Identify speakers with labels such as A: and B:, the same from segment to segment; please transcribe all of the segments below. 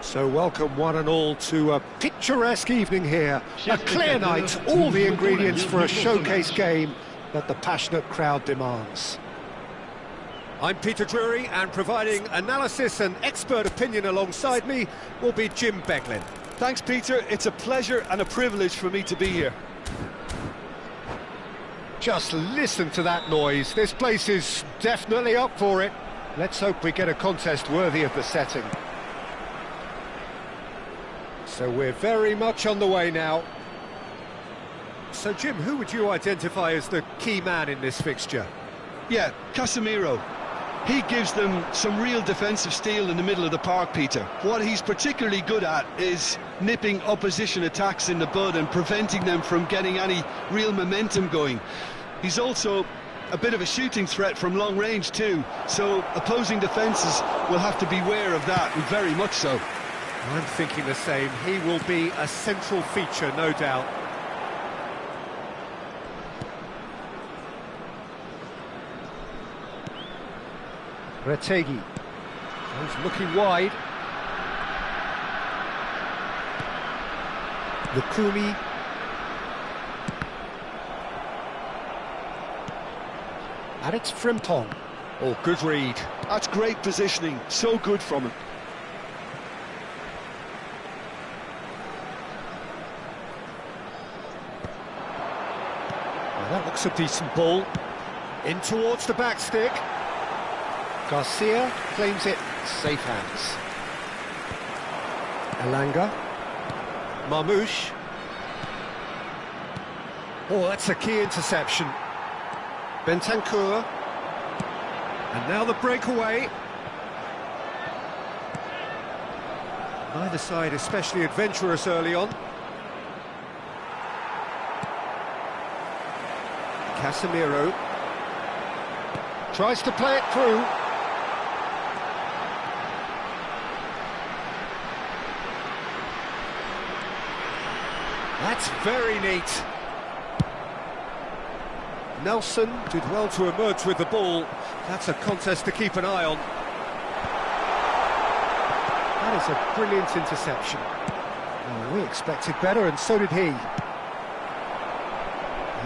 A: So welcome one and all to a picturesque evening here. A clear night, all the ingredients for a showcase game that the passionate crowd demands. I'm Peter Drury, and providing analysis and expert opinion alongside me will be Jim Beglin.
B: Thanks, Peter. It's a pleasure and a privilege for me to be here.
A: Just listen to that noise. This place is definitely up for it. Let's hope we get a contest worthy of the setting. So we're very much on the way now. So Jim, who would you identify as the key man in this fixture?
B: Yeah, Casemiro. He gives them some real defensive steel in the middle of the park, Peter. What he's particularly good at is nipping opposition attacks in the bud and preventing them from getting any real momentum going. He's also a bit of a shooting threat from long range too, so opposing defences will have to beware of that, and very much so.
A: I'm thinking the same. He will be a central feature, no doubt. Retegui. He's looking wide. Lukumi. And it's Frimpong. Oh, good read.
B: That's great positioning. So good from him.
A: Well, that looks a decent ball. In towards the back stick. Garcia claims it, safe hands. Elanga. Marmouche. Oh, that's a key interception. Bentancur. And now the breakaway. Neither side especially adventurous early on. Casemiro. Tries to play it through. That's very neat. Nelson did well to emerge with the ball. That's a contest to keep an eye on. That is a brilliant interception. Well, we expected better, and so did he.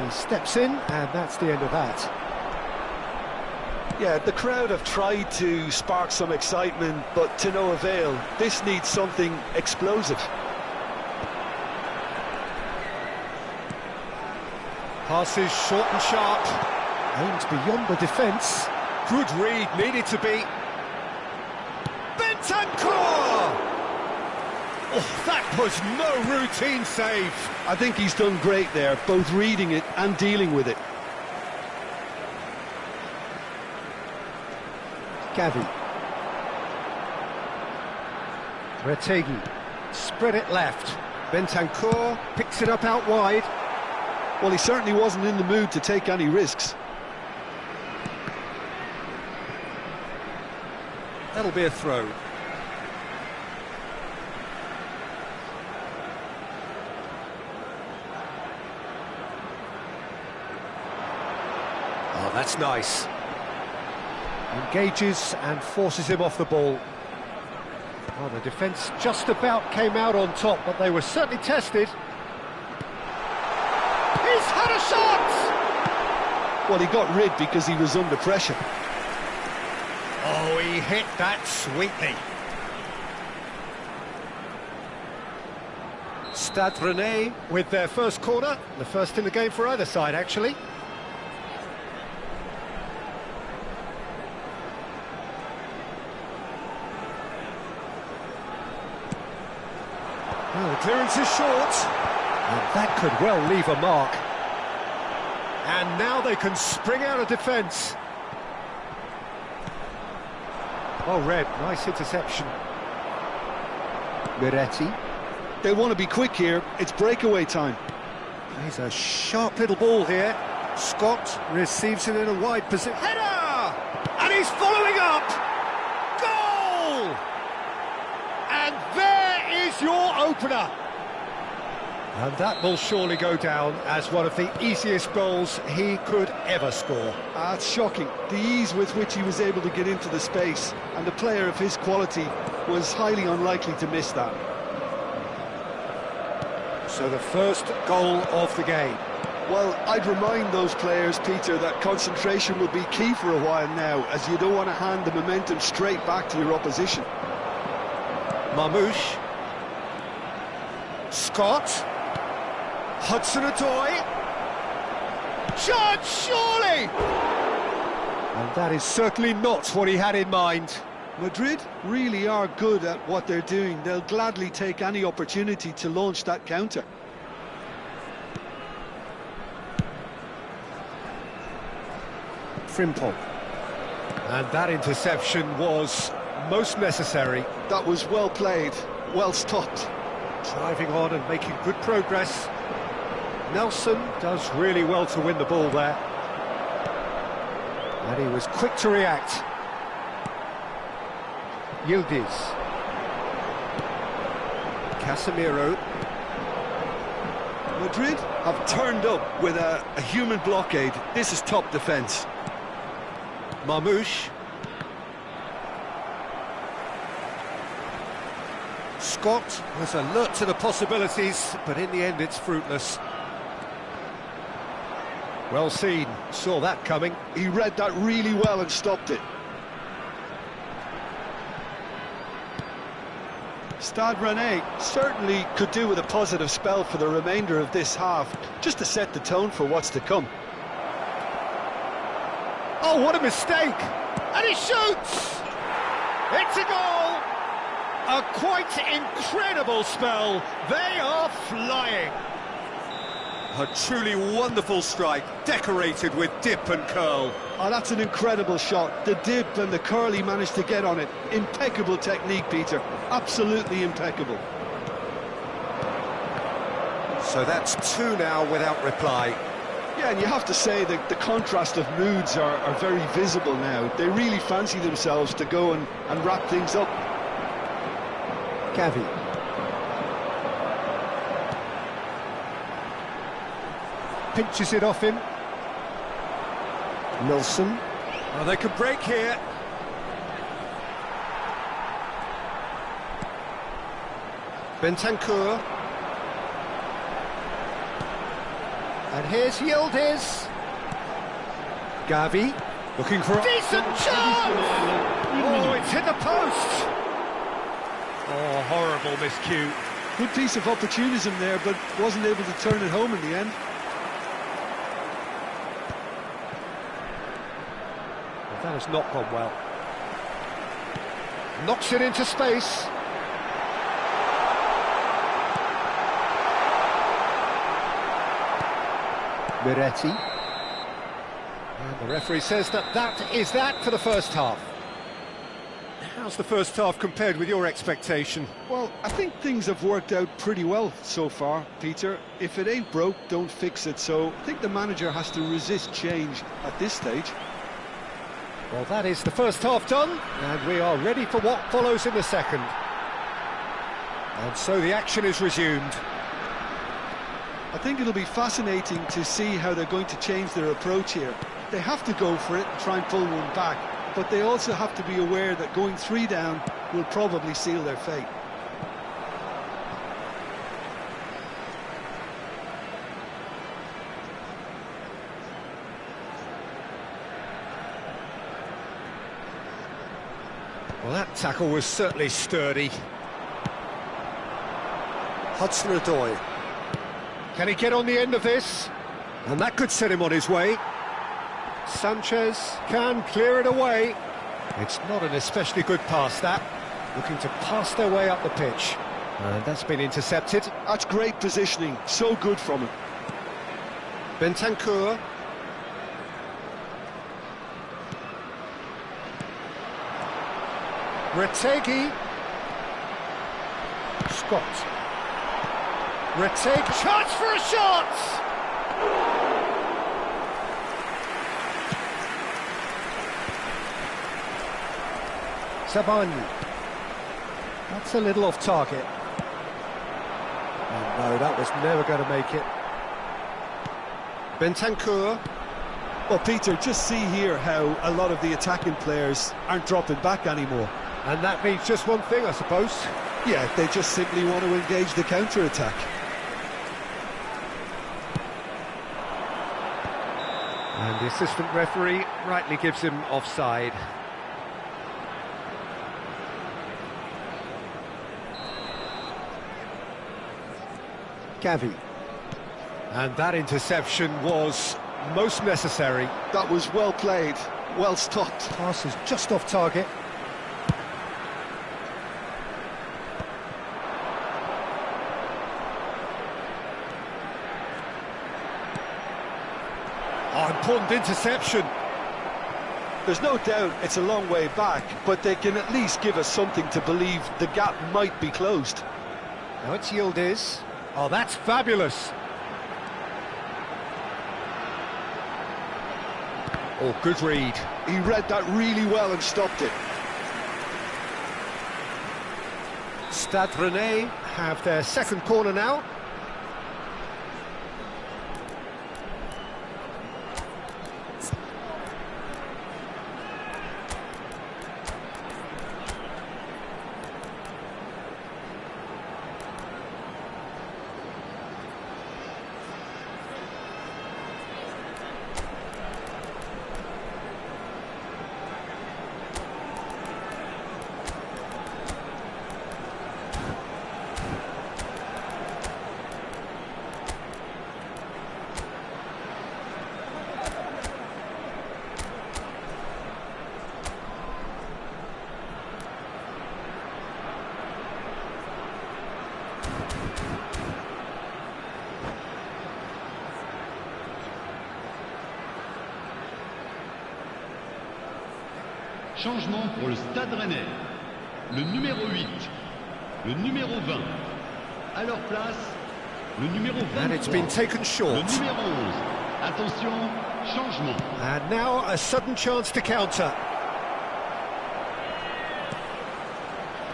A: He steps in, and that's the end of that.
B: Yeah, the crowd have tried to spark some excitement, but to no avail. This needs something explosive.
A: Passes short and sharp. Aimed beyond the defence. Good read, needed to be. Bentancur! Oh, that was no routine save.
B: I think he's done great there, both reading it and dealing with it.
A: Gavi. Retegui. Spread it left. Bentancur picks it up out wide.
B: Well, he certainly wasn't in the mood to take any risks.
A: That'll be a throw. Oh, that's nice. Engages and forces him off the ball. Oh, the defence just about came out on top, but they were certainly tested. He's had a shot!
B: Well, he got rid because he was under pressure.
A: Oh, he hit that sweetly. Stade Rennais with their first corner, the first in the game for either side, actually. Well, the clearance is short. And that could well leave a mark. And now they can spring out of defence. Oh, Red, nice interception. Miretti.
B: They want to be quick here. It's breakaway time.
A: He's a sharp little ball here. Scott receives it in a wide position. Header! And he's following up! Goal! And there is your opener. And that will surely go down as one of the easiest goals he could ever score.
B: It's shocking, the ease with which he was able to get into the space, and a player of his quality was highly unlikely to miss that.
A: So the first goal of the game.
B: Well, I'd remind those players, Peter, that concentration will be key for a while now, as you don't want to hand the momentum straight back to your opposition.
A: Marmouche. Scott. Hudson-Odoi. Shot, surely! And that is certainly not what he had in mind.
B: Madrid really are good at what they're doing. They'll gladly take any opportunity to launch that counter.
A: Frimpong. And that interception was most necessary.
B: That was well played, well stopped.
A: Driving on and making good progress. Nelson does really well to win the ball there. And he was quick to react. Yildiz. Casemiro.
B: Madrid have turned up with a human blockade. This is top defence.
A: Marmouche. Scott was alert to the possibilities, but in the end it's fruitless. Well seen, saw that coming.
B: He read that really well and stopped it. Stade Rennais certainly could do with a positive spell for the remainder of this half, just to set the tone for what's to come.
A: Oh, what a mistake! And he shoots! It's a goal! A quite incredible spell. They are flying. A truly wonderful strike, decorated with dip and curl.
B: Oh, that's an incredible shot. The dip and the curl he managed to get on it. Impeccable technique, Peter. Absolutely impeccable.
A: So that's two now without reply.
B: Yeah, and you have to say that the contrast of moods are very visible now. They really fancy themselves to go and wrap things up.
A: Gavi. Pinches it off him. Nelson. Oh, they could break here. Bentancur. And here's Yildiz. Gavi. Looking for a decent chance! Oh, it's hit the post! Oh, horrible miscue.
B: Good piece of opportunism there, but wasn't able to turn it home in the end.
A: That has not gone well. Knocks it into space. Miretti. And the referee says that is that for the first half. How's the first half compared with your expectation?
B: Well, I think things have worked out pretty well so far, Peter. If it ain't broke, don't fix it. So I think the manager has to resist change at this stage.
A: Well, that is the first half done, and we are ready for what follows in the second. And so the action is resumed.
B: I think it'll be fascinating to see how they're going to change their approach here. They have to go for it and try and pull one back, but they also have to be aware that going 3 down will probably seal their fate.
A: Well, that tackle was certainly sturdy. Hudson-Odoi. Can he get on the end of this? And that could set him on his way. Sanchez can clear it away. It's not an especially good pass, that. Looking to pass their way up the pitch. And that's been intercepted.
B: That's great positioning, so good from him.
A: Bentancur. Retegi. Scott. Retegi. Chance for a shot! Sabani. That's a little off target. And no, that was never going to make it. Bentancur.
B: Well, Peter, just see here how a lot of the attacking players aren't dropping back anymore.
A: And that means just one thing, I suppose.
B: Yeah, they just simply want to engage the counter-attack.
A: And the assistant referee rightly gives him offside. Gavi. And that interception was most necessary.
B: That was well played, well stopped.
A: Pass is just off target. Oh, important interception.
B: There's no doubt it's a long way back, but they can at least give us something to believe the gap might be closed.
A: Now its yield is... Oh, that's fabulous. Oh, good read.
B: He read that really well and stopped it.
A: Stade Rennais have their second corner now.
C: Changement pour le Stade Rennais. Le numéro 8, le numéro 20. À leur place, le numéro 23.
A: And it's been taken short.
C: Le numéro 11. Attention, changement.
A: And now a sudden chance to counter.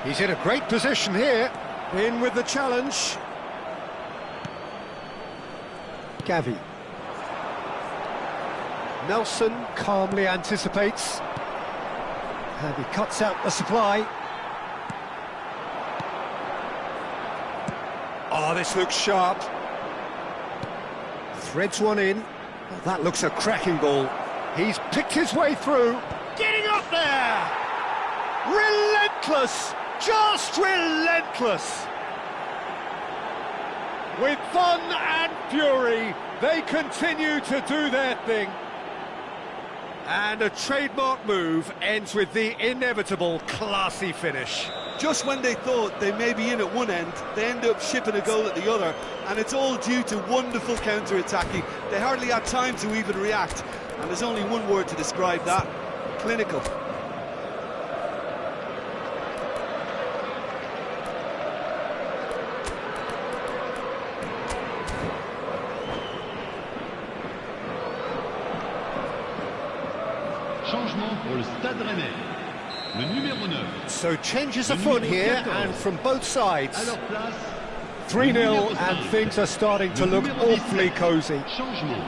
A: He's in a great position here. In with the challenge. Gavi. Nelson calmly anticipates. And he cuts out the supply. Oh, this looks sharp. Threads one in. Oh, that looks a cracking ball. He's picked his way through. Getting up there! Relentless! Just relentless! With fun and fury, they continue to do their thing. And a trademark move ends with the inevitable classy finish.
B: Just when they thought they may be in at one end, they end up shipping a goal at the other, and it's all due to wonderful counter-attacking. They hardly had time to even react, and there's only one word to describe that: clinical.
C: Changement pour le Stade Rennais. Le numéro 9.
A: So changes afoot here, and from both sides.
C: À leur place,
A: 3-0, and things are starting to look awfully cosy.
C: changement.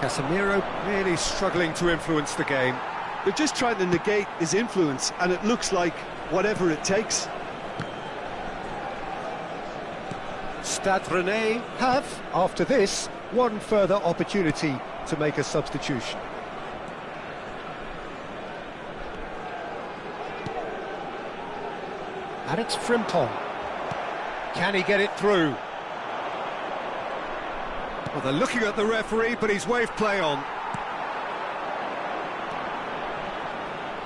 A: Casemiro really struggling to influence the game.
B: They're just trying to negate his influence, and it looks like whatever it takes.
A: Stade Rennais have, after this, one further opportunity to make a substitution. And it's Frimpong. Can he get it through? Well, they're looking at the referee, but he's waved play on.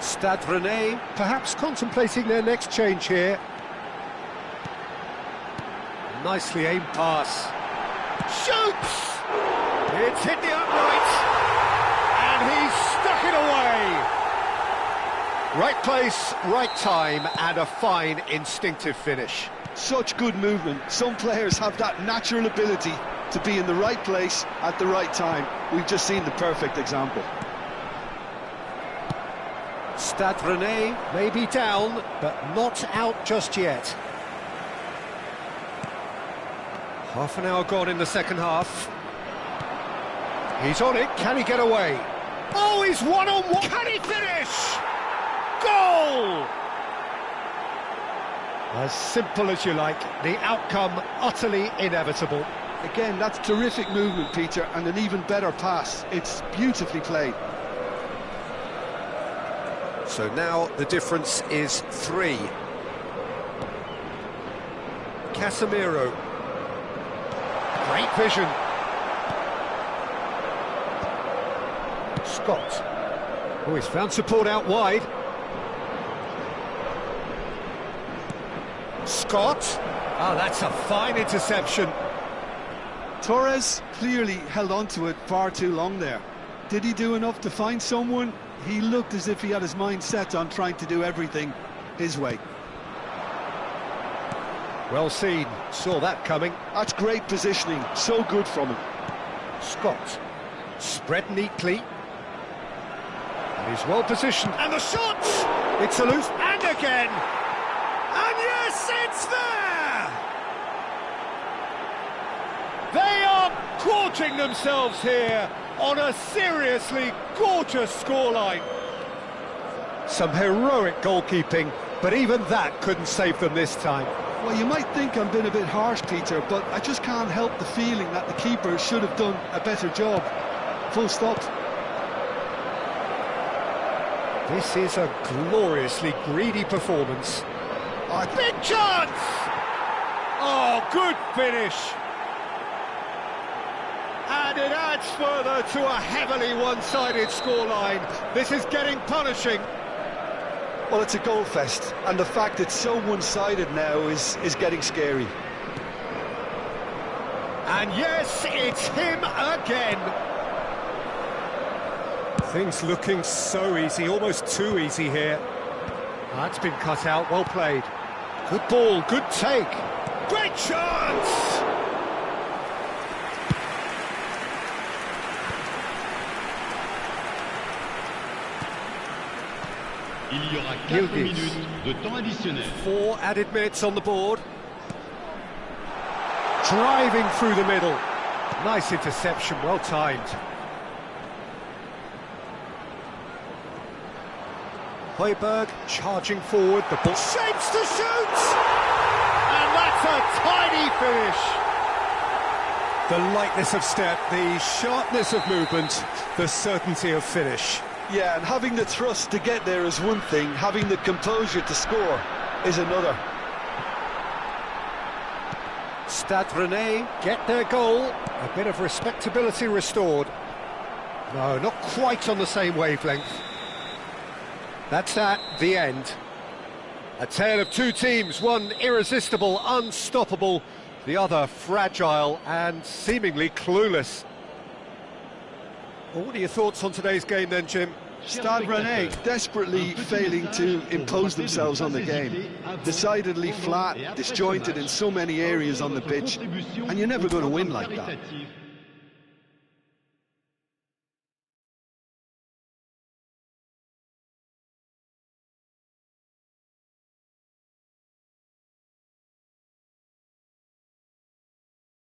A: Stade Rennais perhaps contemplating their next change here. Nicely aimed pass. Shoots! It's hit the upright, and he's stuck it away. Right place, right time, and a fine instinctive finish.
B: Such good movement. Some players have that natural ability to be in the right place at the right time. We've just seen the perfect example.
A: Stade Rennais may be down, but not out just yet. Half an hour gone in the second half. He's on it, can he get away? Oh, he's one-on-one! Can he finish? Goal! As simple as you like, the outcome utterly inevitable.
B: Again, that's terrific movement, Peter, and an even better pass. It's beautifully played.
A: So now the difference is 3. Casemiro. Great vision. Scott. Oh, he's found support out wide. Scott. Oh, that's a fine interception.
B: Torres clearly held on to it far too long there. Did he do enough to find someone? He looked as if he had his mind set on trying to do everything his way.
A: Well seen, saw that coming.
B: That's great positioning, so good from him.
A: Scott, spread neatly. And he's well positioned. And the shot! It's a loose, and again! And yes, it's there! They are gorging themselves here on a seriously gorgeous scoreline. Some heroic goalkeeping, but even that couldn't save them this time.
B: Well, you might think I'm being a bit harsh, Peter, but I just can't help the feeling that the keeper should have done a better job. Full stop.
A: This is a gloriously greedy performance. Oh, big chance! Oh, good finish. And it adds further to a heavily one-sided scoreline. This is getting punishing.
B: Well, it's a goal fest, and the fact it's so one-sided now is getting scary.
A: And yes, it's him again. Things looking so easy, almost too easy here. That's been cut out, well played. Good ball, good take. Great chance!
C: Il y aura 4 minutes de temps additionnel.
A: 4 added minutes on the board. Driving through the middle. Nice interception, well timed. Højbjerg charging forward, the ball shapes to shoot! And that's a tiny finish! The lightness of step, the sharpness of movement, the certainty of finish.
B: Yeah, and having the thrust to get there is one thing, having the composure to score is another.
A: Stade Rennais get their goal, a bit of respectability restored. No, not quite on the same wavelength. That's that, the end. A tale of two teams, one irresistible, unstoppable, the other fragile and seemingly clueless. Well, what are your thoughts on today's game then, Jim?
B: Stade Rennais desperately failing to impose themselves on the game. Decidedly flat, disjointed in so many areas on the pitch, and you're never going to win like that.